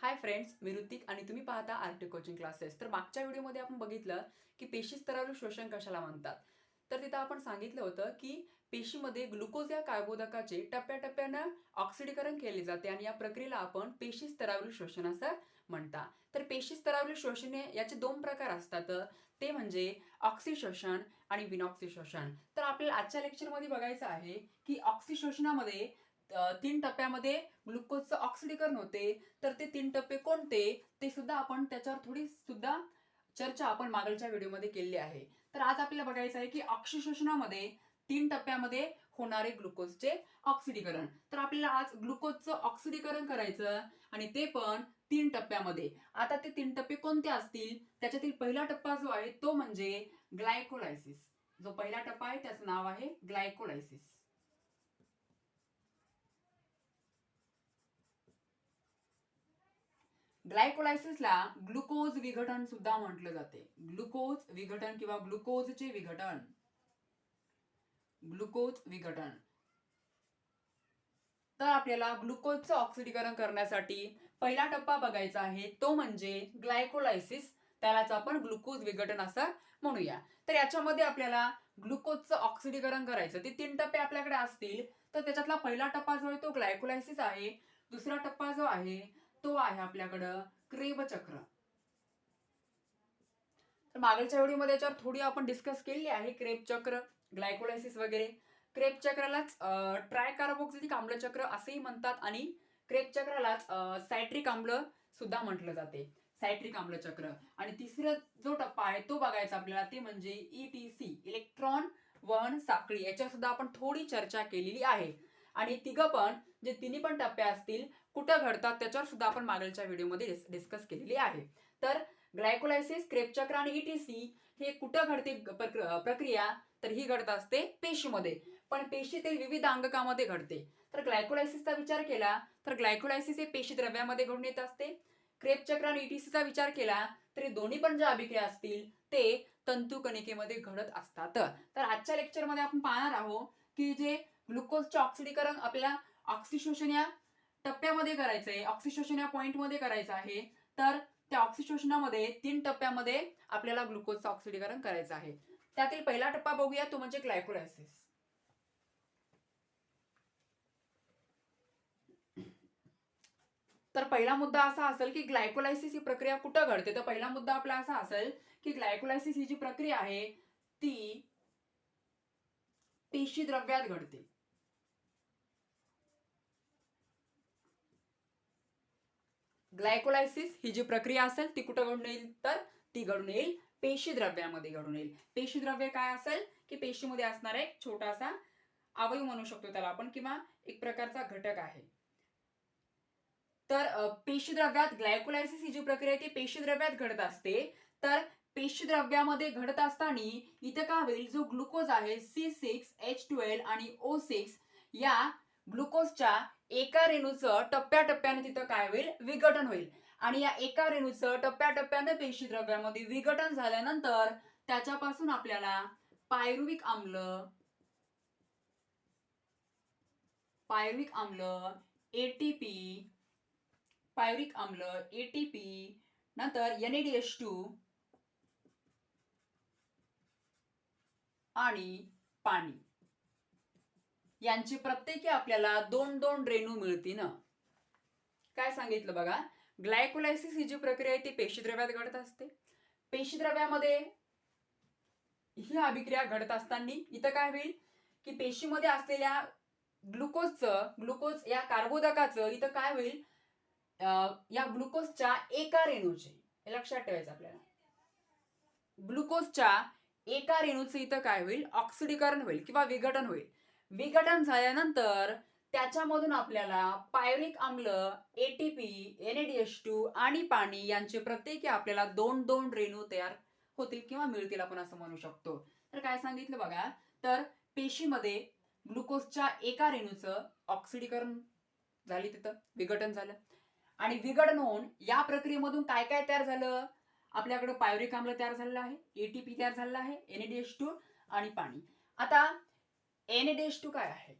Hi friends, मी ऋतिक आणि तुम्ही पाहता आरटी कोचिंग क्लासेस. तर मागच्या व्हिडिओमध्ये आपण बघितलं की पेशी स्तरावरील शोषण कशाला म्हणतात. तर तिथं आपण सांगितलं होतं की पेशीमध्ये ग्लुकोज या कार्बोदकाचे टप्प्याटप्प्यानं ऑक्सिडीकरण केले जाते आणि या प्रक्रियेला आपण पेशी स्तरावरील शोषण असं म्हणतात. तर पेशी स्तरावरील शोषण याचे दोन प्रकार असतात, ते म्हणजे ऑक्सिशोषण आणि विनॉक्सिशोषण. तर आपल्याला आजच्या लेक्चरमध्ये बघायचं आहे की ऑक्सिशोषणामध्ये 3 टप्प्यामध्ये ग्लुकोजचं ऑक्सिडीकरण होते. तर ते 3 टप्पे कोणते ते सुद्धा आपण त्याच्यावर थोडी सुद्धा चर्चा आपण मागच्या व्हिडिओमध्ये केली आहे. तर आज आपल्याला बघायचं आहे की ऑक्सिशोषणामध्ये 3 टप्प्यामध्ये होणारे ग्लुकोजचे ऑक्सिडीकरण. तर आपल्याला आज ग्लुकोजचं ऑक्सिडीकरण करायचं आणि ते पण 3 टप्प्यामध्ये. आता ते 3 टप्पे कोणते असतील? त्याच्यातील पहिला टप्पा जो आहे तो म्हणजे ग्लायकोलायसिस. जो पहिला टप्पा आहे त्याचं नाव आहे ग्लायकोलायसिस. ग्लायकोलायसिसला ग्लुकोज विघटन सुद्धा म्हटलं जाते. ग्लुकोज विघटन किंवा ग्लुकोजचे विघटन. ग्लुकोज विघटन. तर आपल्याला ग्लुकोजचं ऑक्सिडीकरण करण्यासाठी पहिला टप्पा बघायचा आहे तो म्हणजे ग्लायकोलायसिस. त्यालाच आपण ग्लुकोज विघटन असं म्हणूया. तर याच्यामध्ये आपल्याला ग्लुकोजचं ऑक्सिडीकरण करायचं. ते 3 टप्पे आपल्याकडे असतील. तर त्याच्यातला पहिला टप्पा जो आहे तो ग्लायकोलायसिस आहे. दुसरा टप्पा जो आहे तो आहे आपल्याकडं क्रेब चक्र. तर मागच्या व्हिडिओमध्ये याच्यावर थोडी आपण डिस्कस केली आहे, क्रेब चक्र, ग्लायकोलायसिस वगैरे. क्रेब चक्रालाच ट्रायकार्बोक्सिलिक आम्ल चक्र असेही म्हणतात आणि क्रेब चक्रालाच सायट्रिक आम्ल सुद्धा म्हटलं जाते. सायट्रिक आम्ल चक्र. आणि तिसरा जो टप्पा आहे तो बघायचा आपल्याला, ते म्हणजे ईटीसी, इलेक्ट्रॉन वहन साखळी. याच्यावर सुद्धा आपण थोडी चर्चा केलेली आहे. आणि तिघं पण जे तिन्ही पण टप्पे असतील कुठं घडतात त्याच्यावर सुद्धा आपण मागच्या व्हिडिओमध्ये डिस्कस केलेली आहे. तर ग्लायकोलायसिस, क्रेब चक्र आणि ईटीसी हे कुठं घडते प्रक्रिया? तर ही घडत असते पेशीमध्ये. पण पेशीतील विविध अंगकामध्ये घडते. तर ग्लायकोलायसिसचा विचार केला तर ग्लायकोलायसिस हे पेशी द्रव्यामध्ये घडून येत असते. क्रेब चक्र आणि ईटीसीचा विचार केला तर दोन्ही पण ज्या अभिक्रिया असतील ते तंतू कणिकेमध्ये घडत असतात. तर आजच्या लेक्चरमध्ये आपण पाहणार आहोत की जे ग्लुकोजचे ऑक्सिडीकरण आपल्याला ऑक्सिशोषण या टप्प्यामध्ये करायचंय, ऑक्सिशोषण या पॉइंटमध्ये करायचं आहे. तर त्या ऑक्सिशोषणामध्ये 3 टप्प्यामध्ये आपल्याला ग्लुकोजचं ऑक्सिडीकरण करायचं आहे. त्यातील पहिला टप्पा बघूया तो म्हणजे ग्लायकोलायसिस. तर पहिला मुद्दा असा असेल की ग्लायकोलायसिस ही प्रक्रिया कुठं घडते. तर पहिला मुद्दा आपला असा असेल की ग्लायकोलायसिस ही जी प्रक्रिया आहे ती पेशी द्रव्यात घडते. ग्लायकोलायसिस ही जी प्रक्रिया असेल ती कुठं घडून येईल? तर ती घडून येईल पेशी द्रव्यामध्ये घडून येईल. पेशी द्रव्य काय असेल की पेशीमध्ये असणारा एक छोटासा अवयव म्हणू शकतो त्याला आपण, किंवा एक प्रकारचा घटक आहे. तर पेशीद्रव्यात ग्लायकोलायसिस ही जी प्रक्रिया आहे ती पेशीद्रव्यात घडत असते. तर पेशीद्रव्यामध्ये घडत असताना इथे काय होईल, जो ग्लुकोज आहे C6H12 आणि O6 या ग्लुकोजच्या एका रेणूचं टप्प्याटप्प्याने तिथं काय होईल, विघटन होईल. आणि या एका रेणूचं टप्प्याटप्प्याने पेशीद्रव्यामध्ये विघटन झाल्यानंतर त्याच्यापासून आपल्याला पायरुविक आम्ल, एटीपी, पायरुविक आम्ल, एटीपी, नंतर NADH2 आणि पाणी यांची प्रत्येकी आपल्याला 2-2 रेणू मिळतील. काय सांगितलं बघा, ग्लायकोलायसिस ही जी प्रक्रिया आहे ती पेशीद्रव्यात घडत असते. पेशीद्रव्यामध्ये ही अभिक्रिया घडत असताना इथं काय होईल की पेशीमध्ये असलेल्या ग्लुकोज या कार्बोदकाचं इथं काय होईल, या ग्लुकोजच्या एका रेणूचे, हे लक्षात ठेवायचं आपल्याला, ग्लुकोजच्या एका रेणूचं इथं काय होईल, ऑक्सिडीकरण होईल किंवा विघटन होईल. विघटन झाल्यानंतर त्याच्यामधून आपल्याला पायरुविक आम्ल, एटीपी, NADH2 आणि पाणी यांचे प्रत्येकी आपल्याला 2-2 रेणू तयार होतील किंवा मिळतील आपण असं म्हणू शकतो. तर काय सांगितलं बघा, तर पेशीमध्ये ग्लुकोजच्या एका रेणूचं ऑक्सिडीकरण झाली, तिथं विघटन झालं. आणि विघटन होऊन या प्रक्रियेमधून काय काय तयार झालं, आपल्याकडे पायरुविक आम्ल तयार झालेलं आहे, एटीपी तयार झालेला आहे, NADH2 आणि पाणी. आता NADH2 काय आहे?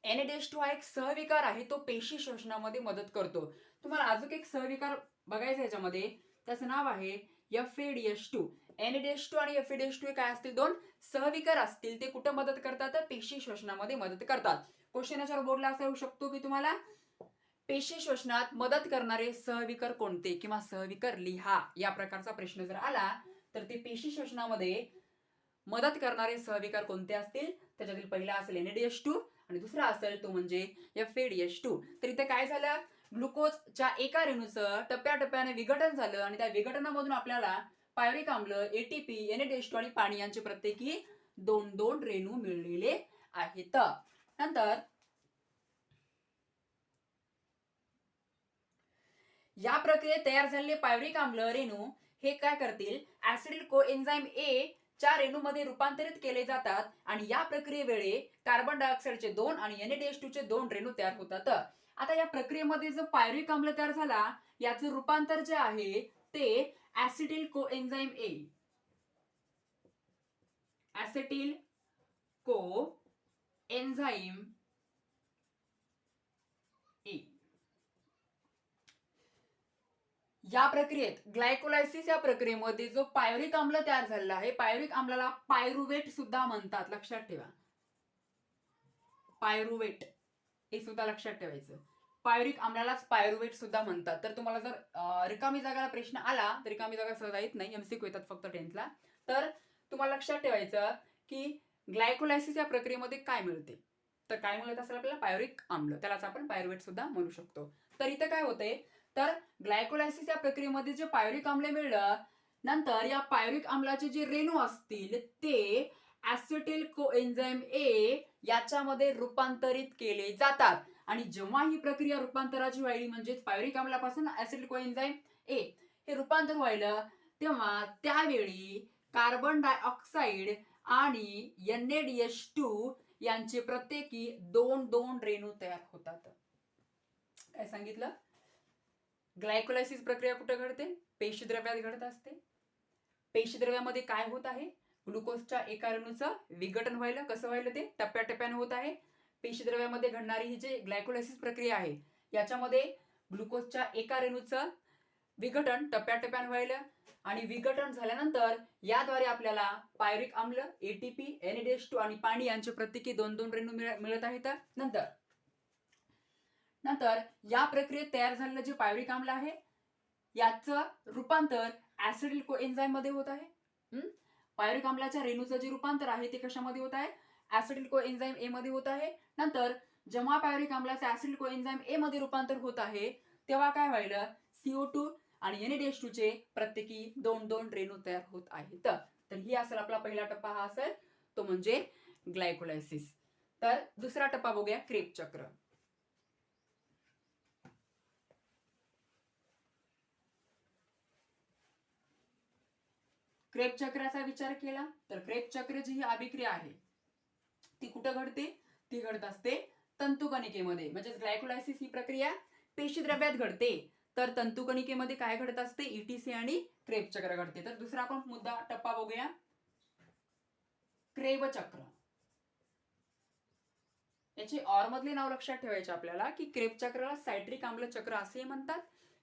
NADH2 हा एक सहविकार आहे, तो पेशी शोषणामध्ये मदत करतो. तुम्हाला अजून एक सहविकार बघायचा याच्यामध्ये, त्याचं नाव आहे FADH2. NADH2 आणि FADH2 काय असतील, दोन सहविकार असतील. ते कुठं मदत करतात, पेशी शोषणामध्ये मदत करतात. क्वेश्चनच्या बोर्डला असा येऊ शकतो की तुम्हाला पेशी शोषणात मदत करणारे सहविकार कोणते किंवा सहविकार लिहा, या प्रकारचा प्रश्न जर आला तर ते पेशी शोषणामध्ये मदत करणारे सहविकार कोणते असतील, त्याच्यातील पहिला असेल NADH2 आणि दुसरा असेल तो म्हणजे FADH2. तर इथे काय झालं, ग्लुकोजच्या एका रेणूचं टप्प्याटप्प्याने विघटन झालं आणि त्या विघटनामधून आपल्याला पायरिक आम्ल, ATP, NADH2 आणि पाणी यांचे प्रत्येकी 2-2 रेणू मिळलेले आहेत. नंतर या प्रक्रियेत तयार झालेले पायरिक आम्ल रेणू हे काय करतील, ऍसिडिल कोएन्झाइम A च्या रेणूमध्ये रूपांतरित केले जातात आणि या प्रक्रियेवेळी कार्बन डायऑक्साइडचे 2 आणि NADH2 चे 2 रेणू तयार होतात. आता या प्रक्रियेमध्ये जो पायरिक आम्ल तयार झाला, याचं रूपांतर जे आहे ते ऍसिटिल कोएन्झाइम A, ऍसिटिल कोएन्झाइम A या प्रक्रियेत, ग्लायकोलायसिस या प्रक्रियेमध्ये जो पायरिक आम्ल तयार झालेला आहे, पायरिक आम्लाला पायरुवेट सुद्धा म्हणतात, लक्षात ठेवा. पायरुवेट हे सुद्धा लक्षात ठेवायचं. पायरिक आम्लालाच पायरुवेट सुद्धा म्हणतात. तर तुम्हाला जर रिकामी जागाला प्रश्न आला तर रिकामी जागा सहजा येत नाही, MCQ येतात फक्त 10th ला. तर तुम्हाला लक्षात ठेवायचं की ग्लायकोलायसिस या प्रक्रियेमध्ये काय मिळते, तर काय मिळत असेल आपल्याला, पायरिक आम्ल, त्यालाच आपण पायरुवेट सुद्धा म्हणू शकतो. तर इथे काय होते, तर ग्लायकोलायसिस या प्रक्रियेमध्ये जे पायरिक आम्ल मिळलं, नंतर या पायरिक आम्लाचे जे रेणू असतील ते ऍसिटिल कोएन्झाइम A याच्यामध्ये रूपांतरित केले जातात. आणि जेव्हा ही प्रक्रिया रूपांतराची व्हायली, म्हणजे पायरिक आम्लापासून ऍसिटिल कोएन्झाइम A हे रूपांतर व्हायलं, तेव्हा त्यावेळी कार्बन डायऑक्साइड आणि NADH2 यांचे प्रत्येकी 2-2 रेणू तयार होतात. काय सांगितलं, ग्लायकोलायसिस प्रक्रिया कुठे घडते, पेशी द्रव्यात घडत असते. पेशी द्रव्यामध्ये काय होत आहे, ग्लुकोजच्या एका रेणूचं विघटन व्हायला, कसं व्हायला, ते टप्प्याटप्प्याने होत आहे. पेशी द्रव्यामध्ये घडणारी ही जी ग्लायकोलायसिस प्रक्रिया आहे, याच्यामध्ये ग्लुकोजच्या एका रेणूचं विघटन टप्प्याटप्प्याने व्हायला आणि विघटन झाल्यानंतर याद्वारे आपल्याला पायरिक आम्ल, ATP, NADH2 आणि पाणी यांचे प्रत्येकी 2-2 रेणू मिळत आहेत. नंतर या प्रक्रियेत तयार झालेलं जे पायरिक आम्ल आहे, याचं रूपांतर ऍसिडिल कोएन्झाइम मध्ये होत आहे. पायरिक आम्लाच्या रेणूचं जे रूपांतर आहे ते कशामध्ये होत आहे, ऍसिडिल कोएन्झाइम A मध्ये होत आहे. नंतर जेव्हा पायरिक आम्लाचं ऍसिडिल कोएन्झाइम A मध्ये रूपांतर होत आहे, तेव्हा काय व्हायलं, CO2 आणि NADH2 चे प्रत्येकी 2-2 रेणू तयार होत आहेत. तर ही असेल आपला पहिला टप्पा, हा असेल तो म्हणजे ग्लायकोलायसिस. तर दुसरा टप्पा बघूया, क्रेब चक्र. क्रेब चक्राचा विचार केला तर क्रेब चक्र जी ही अभिक्रिया आहे ती कुठं घडते, ती घडत असते तंतुकणिकेमध्ये. म्हणजे ग्लायकोलायसिस ही प्रक्रिया पेशी द्रव्यात घडते, तर तंतुकणिकेमध्ये काय घडत असते, ETC आणि क्रेब चक्र घडते. तर दुसरा आपण मुद्दा टप्पा बघूया, क्रेब चक्र. याचे ऑर मधले नाव लक्षात ठेवायचे आपल्याला की क्रेब चक्राला सायट्रिक आम्ल चक्र असेही म्हणतात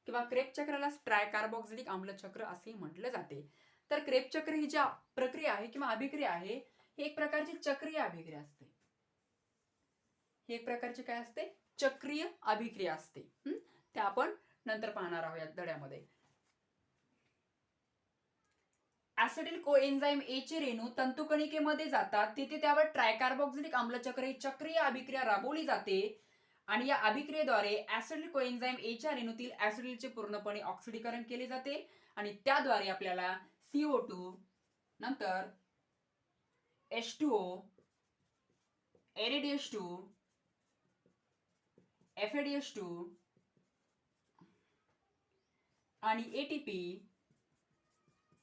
किंवा क्रेब चक्राला ट्रायकार्बोक्सिलिक आम्ल चक्र असेही म्हटलं जाते. तर क्रेब चक्र ही जी प्रक्रिया आहे किंवा अभिक्रिया आहे, ही एक प्रकारची चक्रीय अभिक्रिया असते. ही एक प्रकारची काय असते, चक्रीय अभिक्रिया असते. ते आपण नंतर पाहणार आहोत या धड्यामध्ये. ऍसिडिल कोएन्झाइम A चे रेणू तंतुकणिकेमध्ये जातात, तिथे त्यावर ट्रायकार्बोक्सिलिक आम्ल चक्र ही चक्रीय अभिक्रिया राबवली जाते आणि या अभिक्रियेद्वारे ऍसिडिल कोएन्झाइम A च्या रेणूतील ऍसिडिलचे पूर्णपणे ऑक्सिडीकरण केले जाते आणि त्याद्वारे आपल्याला CO2, नंतर H2O, NADH2, FADH2 आणि ATP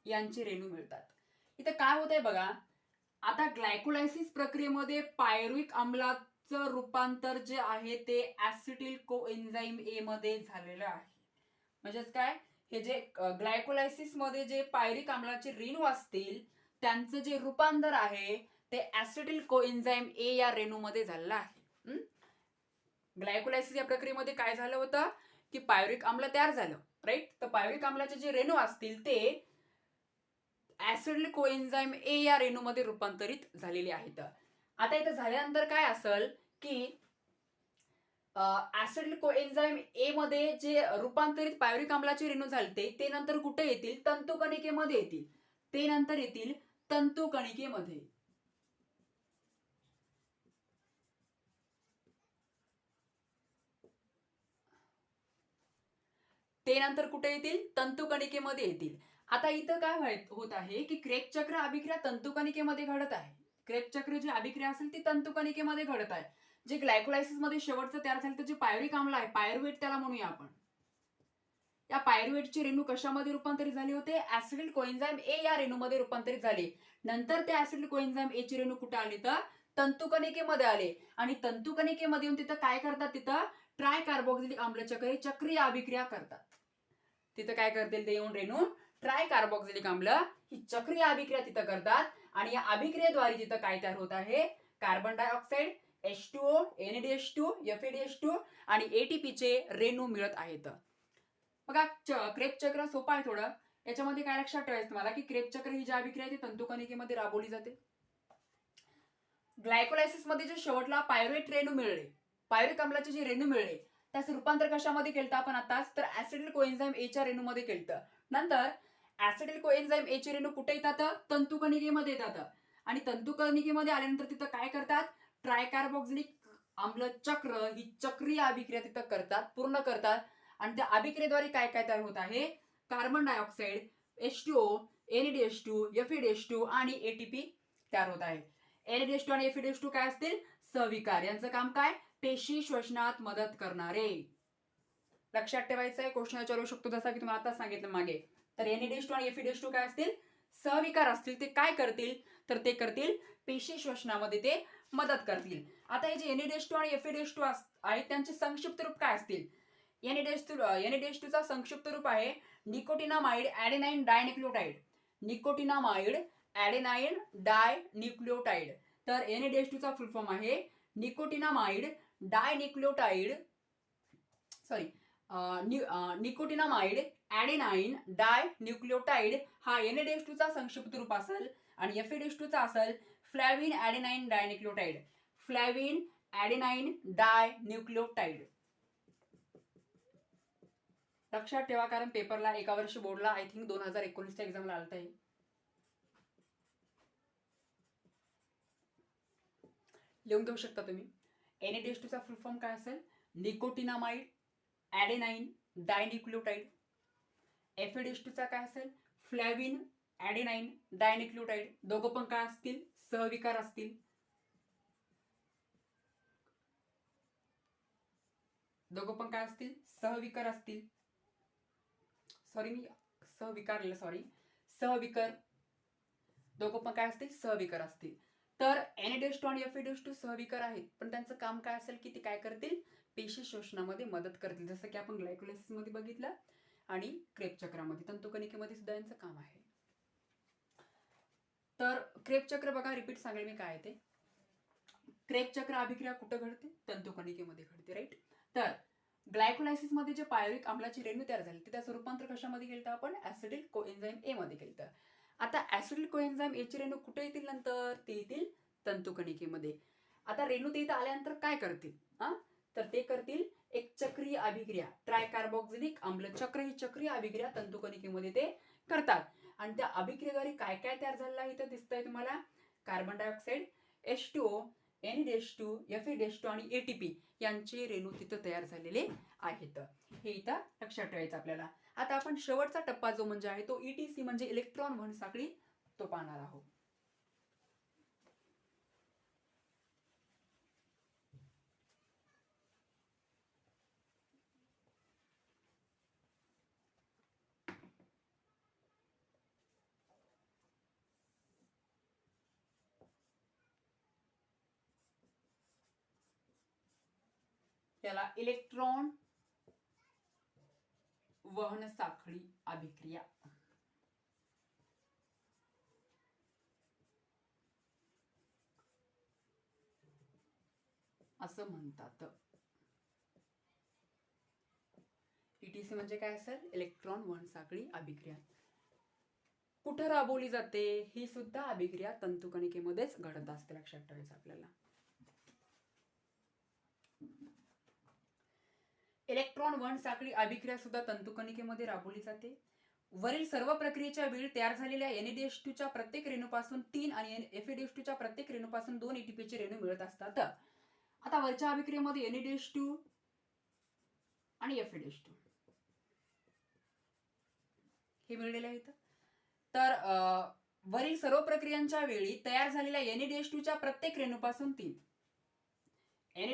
यांचे रेणू मिळतात. इथे काय होतंय बघा, आता ग्लायकोलायसिस प्रक्रियेमध्ये पायरुविक आम्लाचं रूपांतर जे आहे ते ऍसिटिल कोएन्झाइम A मध्ये झालेलं आहे. म्हणजेच काय, हे जे ग्लायकोलायसिस मध्ये जे पायरिक आम्लाचे रेणू असतील त्यांचं जे रूपांतर आहे ते ऍसिटिल कोएन्झाइम A या रेणूमध्ये झालेलं आहे. ग्लायकोलायसिस या प्रक्रियेमध्ये काय झालं होतं की पायरुविक आम्ल तयार झालं, राईट. तर पायरुविक आम्लाचे जे रेणू असतील ते ऍसिडिल कोएन्झाइम ए या रेणूमध्ये रूपांतरित झालेले आहेत. आता इथं झाल्यानंतर काय असेल की ऍसिडिल कोएन्झाइम ए मध्ये जे रूपांतरित पायरुविक आम्लाचे रेणू झालते ते नंतर कुठे येतील, तंतुकणिकेमध्ये येतील. ते नंतर येतील तंतुकणिकेमध्ये. ते नंतर कुठे येतील, तंतुकणिकेमध्ये येतील. आता इथं काय होत आहे की क्रेब चक्र अभिक्रिया तंतुकणिकेमध्ये घडत आहे. क्रेब चक्र जी अभिक्रिया असेल ती तंतुकणिकेमध्ये घडत आहे. जे ग्लायकोलायसिस मध्ये शेवटचं तयार झालं जे पायरुविक आम्ल आहे, पायरुवेट त्याला म्हणूया आपण, या पायरुवेटचे रेणू कशामध्ये रूपांतरित झाले होते, ऍसिडिल कोएन्झाइम ए या रेणूमध्ये रूपांतरित झाले. नंतर ते ऍसिडिल कोएन्झाइम ए चे रेणू कुठे आले तर तंतुकणिकेमध्ये आले. आणि तंतुकणिकेमध्ये येऊन तिथं काय करतात, तिथं ट्राय कार्बोक्सिलिक आम्ल चक्र चक्रीय अभिक्रिया करतात. तिथं काय करतील ते येऊन रेणू ट्राय कार्बोक्सिलिक आम्ल ही चक्रीय अभिक्रिया तिथं करतात. आणि या अभिक्रियेद्वारे तिथं काय तयार होत आहे, carbon dioxide, H2O, NADH2, FADH2 आणि ATP चे रेणू मिळत आहेत. बघा क्रेब चक्र सोपं आहे थोडं. याच्यामध्ये काय लक्षात ठेवायचं तुम्हाला की क्रेब चक्र ही जी अभिक्रिया आहे ती तंतुकणिकेमध्ये राबवली जाते. ग्लायकोलायसिस मध्ये जे शेवटला पायरुवेट रेणू मिळले, पायरुविक आम्लाचे जे रेणू मिळले त्याचं रूपांतर कशामध्ये केलं आपण आताच, तर ऍसिडिल कोएन्झाइम ए च्या रेणूमध्ये केलं. नंतर ऍसिडिल कोएन्झाइम ए चे रेणू कुठे येतात, तंतुकणिकेमध्ये येतात. आणि तंतुकणिकेमध्ये आल्यानंतर तिथं काय करतात, ट्रायकार्बोक्सिलिक आम्ल चक्र ही चक्रीय अभिक्रिया तिथं करतात, पूर्ण करतात. आणि त्या अभिक्रियेद्वारे काय काय तयार होत आहे, carbon dioxide, H2O, NADH2, FADH2 आणि ATP तयार होत आहे. NADH2 आणि FADH2 काय असतील, सहविकार. यांचं काम काय, पेशी श्वसनात मदत करणारे. लक्षात ठेवायचं आहे, क्वेश्चन विचारू शकतो जसा की तुम्हाला आता सांगितलं मागे. तर NADH2 आणि FADH2 काय असतील, सहविकार असतील. ते काय करतील, तर ते करतील पेशी श्वसनामध्ये ते मदत करतील. आता हे जे NADH2 आणि FADH2 आहेत त्यांचे संक्षिप्त रूप काय असतील, NADH2 चा संक्षिप्त रूप आहे nicotinamide adenine dinucleotide. Nicotinamide adenine dinucleotide. तर NADH2 चा फुल फॉर्म आहे nicotinamide dinucleotide, nicotinamide adenine dinucleotide हा NADH2 चा संक्षिप्त रूप असेल. आणि FADH2 चा असेल फ्लॅविन ऍडेनाइन डायन्यूक्लियोटाइड. फ्लॅविन ऍडेनाइन डायन्यूक्लियोटाइड. लक्षात ठेवा, कारण पेपरला एका वर्षी बोर्डला आय थिंक 2019च्या एक्झामला आलत आहे. लिहून घेऊ शकता तुम्ही. NADH2 चा फुल फॉर्म काय असेल, निकोटिनामाइड ऍडेनाइन डायन्यूक्लियोटाइड. FADH2 चा काय असेल, फ्लॅविन ऍडेनाइन डायन्यूक्लियोटाइड. दोघं पण काय असतील, सहविकार असतील. दोघं पण काय असतील, सहविकार असतील. सहविकार. दोघं पण काय असतील, सहविकार असतील. तर NADH2 आणि FADH2 सहविकार आहेत, पण त्यांचं काम काय असेल की ते काय करतील, पेशी शोषणामध्ये मदत करतील. जसं की आपण ग्लायकोलायसिस मध्ये बघितलं आणि क्रेब चक्रामध्ये, तंतुकणिकेमध्ये सुद्धा यांचं काम आहे. तर क्रेब चक्र बघा, रिपीट सांगेल मी काय ते. क्रेब चक्र अभिक्रिया कुठं घडते, तंतुकणिकेमध्ये घडते, राईट. तर ग्लायकोलायसिस मध्ये जे पायरुविक आम्लाची रेणू तयार झाली त्याचं रूपांतर कशामध्ये केलं आपण, ऍसिडिल कोएन्झाइम ए मध्ये केलं. आता ऍसिडिल कोएन्झाइम ए चे रेणू कुठे येतील, नंतर ते येतील तंतुकणिकेमध्ये. आता रेणू ते इथं आल्यानंतर काय करतील, तर ते करतील एक चक्रीय अभिक्रिया, ट्रायकार्बोक्सिलिक आम्ल चक्र ही चक्रीय अभिक्रिया तंतुकणिकेमध्ये ते करतात. आणि त्या अभिक्रियेद्वारे काय काय तयार झालेलं आहे इथं दिसतंय तुम्हाला, carbon dioxide, H2O, NADH2, FADH2 आणि ATP यांचे रेणू तिथं तयार झालेले आहेत. हे इथं लक्षात ठेवायचं आपल्याला. आता आपण शेवटचा टप्पा जो म्हणजे आहे तो ETC म्हणजे इलेक्ट्रॉन वहन साखळी तो पाहणार आहोत. त्याला इलेक्ट्रॉन वहन साखळी अभिक्रिया असं म्हणतात. ETC म्हणजे काय असेल? इलेक्ट्रॉन वहन साखळी अभिक्रिया. कुठं राबवली जाते? ही सुद्धा अभिक्रिया तंतुकणिकेमध्येच घडत असते, लक्षात ठेवायचं आपल्याला. इलेक्ट्रॉन वहन साखळी अभिक्रिया सुद्धा तंतुकणिकेमध्ये राबवली जाते. वरील सर्व प्रक्रियेच्या वेळी तयार झालेल्या NADH2 च्या प्रत्येक रेणूपासून 3 आणि FADH2 च्या प्रत्येक रेणूपासून 2 ATP चे रेणू मिळत असतात. आता वरच्या अभिक्रियेमध्ये NADH2 आणि FADH2 हे मिळलेले आहेत. तर वरील सर्व प्रक्रियांच्या वेळी तयार झालेल्या NADH2 च्या प्रत्येक रेणूपासून 3 आणि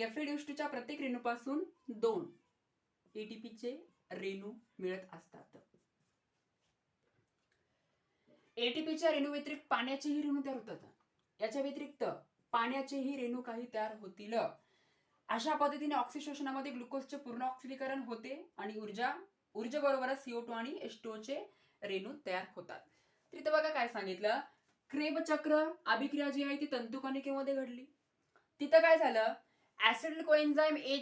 FADH2 च्या प्रत्येक रेणूपासून 2 ATP चे रेणू मिळत असतात. ATP च्या रेणू व्यतिरिक्त पाण्याचेही रेणू तयार होतात. याच्या व्यतिरिक्त पाण्याचेही रेणू काही तयार होतील. अशा पद्धतीने ऑक्सिशोषणामध्ये ग्लुकोजचे पूर्ण ऑक्सिडीकरण होते आणि ऊर्जेबरोबरच CO2 आणि H2O चे रेणू तयार होतात. तर इथे बघा काय सांगितलं, क्रेब चक्र अभिक्रिया जी आहे ती तंतुकणिकेमध्ये घडली. तिथं काय झालं, ऍसिड कोएन्झाइम ए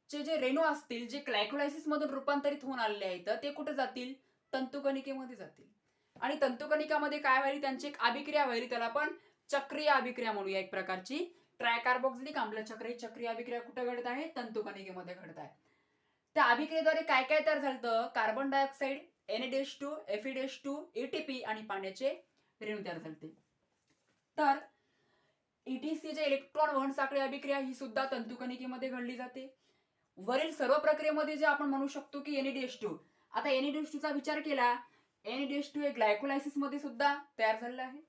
चे जे रेणू असतील, जे ग्लायकोलायसिस मधून रूपांतरित होऊन आलेले आहेत, ते कुठे जातील? तंतुकणिकेमध्ये जातील. आणि तंतुकणिकामध्ये काय व्हायली? त्यांची एक अभिक्रिया व्हायली, त्याला आपण चक्रीय अभिक्रिया म्हणूया. एक प्रकारची ट्रायकार्बोक्सिलिक आम्ल चक्र ही चक्रीय अभिक्रिया कुठे घडत आहे? तंतुकणिकेमध्ये घडत आहे. त्या अभिक्रियेद्वारे काय काय तयार झालं? Carbon dioxide, NADH2, FADH2, ATP आणि पाण्याचे रेणू तयार झाले. तर ETC जे इलेक्ट्रॉन वहन साखळी अभिक्रिया ही सुद्धा तंतुकणिकेमध्ये घडली जाते. वरील सर्व प्रक्रियेमध्ये जे आपण म्हणू शकतो की NADH2, आता NADH2 चा विचार केला, NADH2 हे ग्लायकोलायसिस मध्ये सुद्धा तयार झालेलं आहे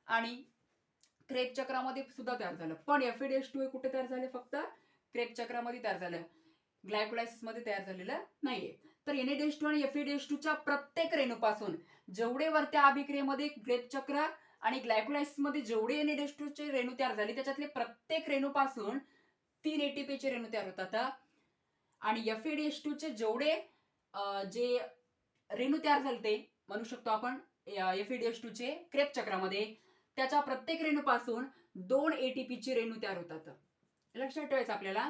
आणि क्रेब चक्रामध्ये सुद्धा तयार झालं. पण FADH2 हे कुठे तयार झाले? फक्त क्रेब चक्रामध्ये तयार झालं, ग्लायकोलायसिस मध्ये तयार झालेलं नाहीये. तर NADH2 आणि FADH2 च्या प्रत्येक रेणूपासून जेवढे वरत्या अभिक्रियेमध्ये क्रेब चक्र आणि ग्लायकोलायसिस मध्ये जेवढे NADH2 चे रेणू तयार झाले, त्याच्यातले प्रत्येक रेणूपासून 3 ATP चे रेणू तयार होतात. आणि FADH2 चे जेवढे जे रेणू तयार झाले ते म्हणू शकतो आपण FADH2 चे क्रेब चक्रामध्ये, त्याच्या प्रत्येक रेणूपासून 2 ATP चे रेणू तयार होतात. लक्षात ठेवायचं आपल्याला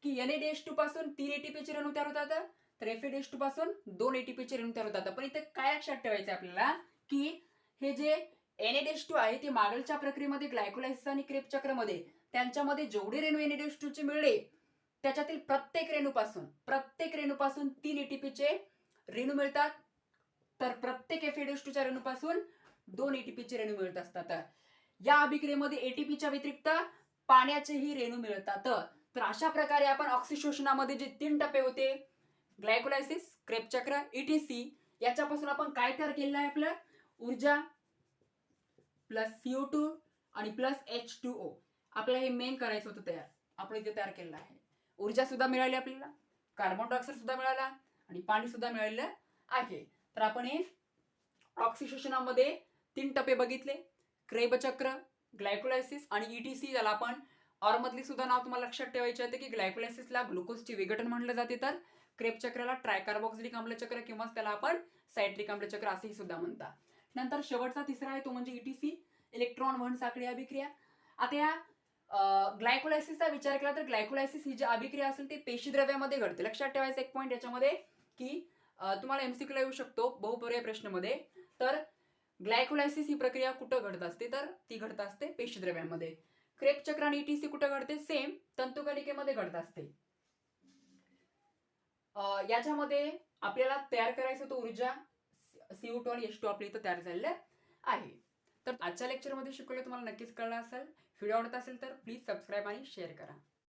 की NADH2 पासून 3 ATP चे रेणू तयार होतात, तर FADH2 पासून 2 ATP चे रेणू तयार होतात. पण इथे काय लक्षात ठेवायचं आपल्याला की हे जे NADH2 आहे ते मागलच्या प्रक्रियेमध्ये ग्लायकोलायसिस आणि क्रेब चक्रामध्ये त्यांच्यामध्ये जेवढे रेणू NADH2 चे मिळले, त्याच्यातील प्रत्येक रेणूपासून 3 ATP चे रेणू मिळतात. तर प्रत्येक FADH2 च्या रेणूपासून 2 ATP चे रेणू मिळत असतात. या अभिक्रियेमध्ये ATP च्या व्यतिरिक्त पाण्याचेही रेणू मिळतात. तर अशा प्रकारे आपण ऑक्सिशोषणामध्ये जे 3 टप्पे होते, ग्लायकोलायसिस, क्रेब चक्र, ETC, याच्यापासून आपण काय तयार केलेलं आहे? आपलं ऊर्जा प्लस CO2 आणि प्लस H2O. आपल्याला हे मेन करायचं होतं तयार, आपण इथे तयार केलेलं आहे. ऊर्जा सुद्धा मिळाली आपल्याला, कार्बन डायऑक्साईड सुद्धा मिळाला आणि पाणी सुद्धा मिळालेलं आहे. तर आपण हे ऑक्सिशोषणामध्ये 3 टप्पे बघितले, क्रेब चक्र, ग्लायकोलायसिस आणि ETC. ज्याला आपण ऑर मधली सुद्धा नाव तुम्हाला लक्षात ठेवायचे आहे की ग्लायकोलायसिसला ग्लुकोजचे विघटन म्हणलं जाते, तर क्रेब चक्राला ट्रायकार्बोक्सिलिक आम्ल चक्र किंवा त्याला आपण सायट्रिक आम्ल चक्र असेही सुद्धा म्हणतात. नंतर शेवटचा तिसरा आहे तो म्हणजे ETC, इलेक्ट्रॉन वहन साखळी अभिक्रिया. आता या ग्लायकोलायसिसचा विचार केला तर ग्लायकोलायसिस ही जी अभिक्रिया असेल ती पेशीद्रव्यामध्ये घडते. लक्षात ठेवायचं एक पॉईंट याच्यामध्ये की तुम्हाला MCQ ला येऊ शकतो बहुपर्याय प्रश्नामध्ये. तर ग्लायकोलायसिस ही प्रक्रिया कुठं घडत असते? तर ती घडत असते पेशीद्रव्यामध्ये. क्रेब चक्र आणि ETC कुठं घडते? सेम तंतुकणिकेमध्ये घडत असते. याच्यामध्ये आपल्याला तयार करायचं तो ऊर्जा CO2 आणि H2 आपल्या इथं तयार झालेलं आहे. तर आजच्या लेक्चरमध्ये शिकवलं तुम्हाला नक्कीच कळलं असेल. व्हिडिओ आवडत असेल तर प्लीज सबस्क्राईब आणि शेअर करा.